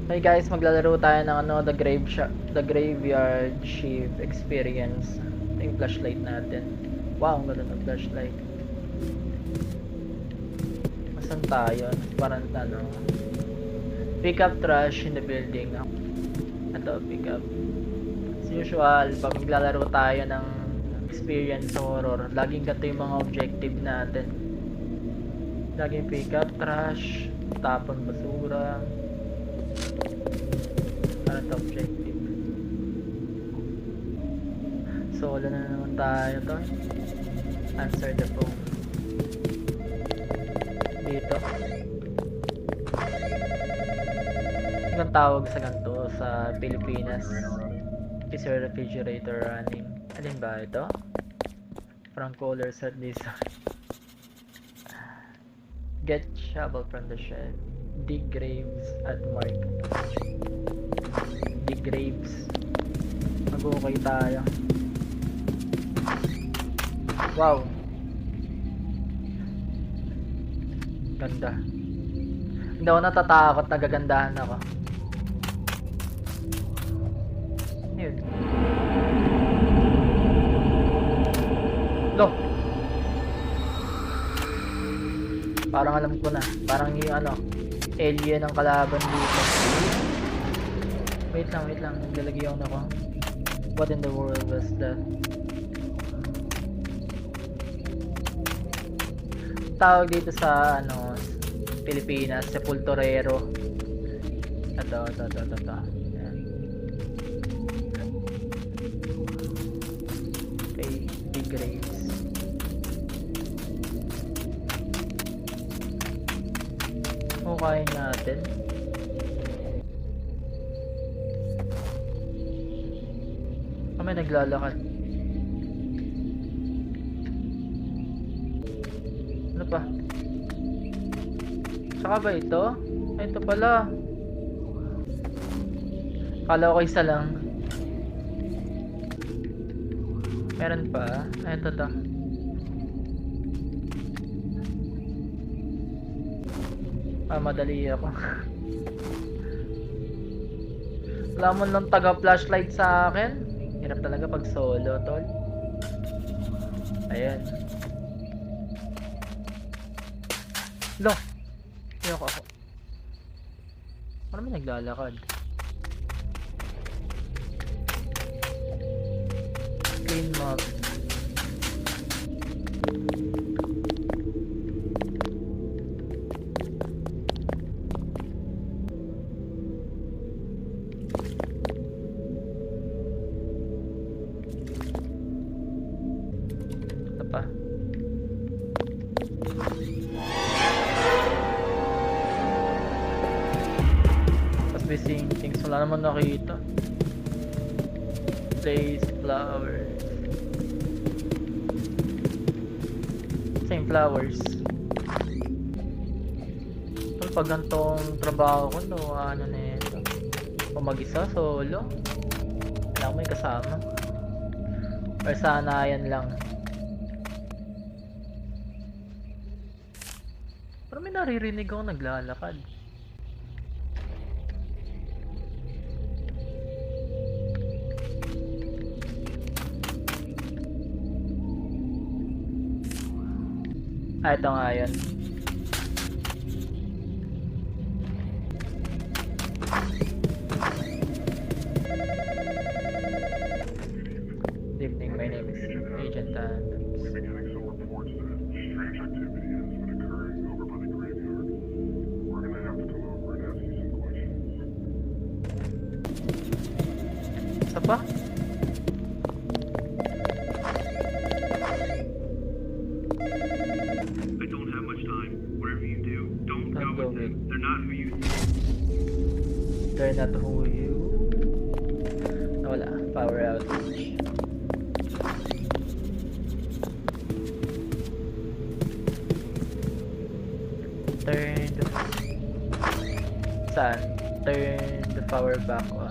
Hey guys, maglalaro tayo ng The Graveyard Shift Experience. Ito yung flashlight natin. Wow, ang ganda ng flashlight. Masan tayo? Parang pick up trash in the building. Ito, pick up. As usual, pag maglalaro tayo ng experience horror, laging ganito yung mga objective natin. Laging pick up trash, tapon basura. Ano to objective? Solo na naman tayo to. Answer the phone. Dito. Anong tawag sa ganito sa Pilipinas? Is your refrigerator running? Alin ba ito? From colors at least. Get shovel from the shed. Dig graves at mark. Dig graves. Mag-okay tayo. Wow. Ganda. Hindi ako natatakot, nagagandahan ako. Yun. Lo. Parang alam ko na. Parang yung alien ang kalaban dito. Wait lang. Naglalagyan ako. What in the world was that? Tawag dito sa Pilipinas, sepulturero. Ito. Ayan. Okay, big graves. Hukayin natin. May naglalakad. Ano pa? Saka ba ito? Ay, ito pala. Kala ko isa lang. Meron pa. Ay, ito to. Madali ako. Wala mo lang taga-flashlight sa akin. Hirap talaga pag solo, tol. Ayan. Lo! Ayoko ako. Paano may naglalakad? Clean mob. Pa. Tapos missing things, wala naman nakita. Place flowers. Same flowers. Well, pag gantong trabaho ko, ano na ito. Kung mag-isa, solo. Kailangan may kasama. Or sanayan lang. Pero may naririnig ako naglalakad. Ito nga yun. Good evening, my name is Agent Adams. We've been getting some reports that strange activity has been occurring over by the graveyard. We're gonna have to come over and ask you some questions. Isa pa? I don't have much time. Whatever you do, don't go with them. They're not who you think. They're not who you... Wala. Power outage. Turn the... Saan? Turn the power back on.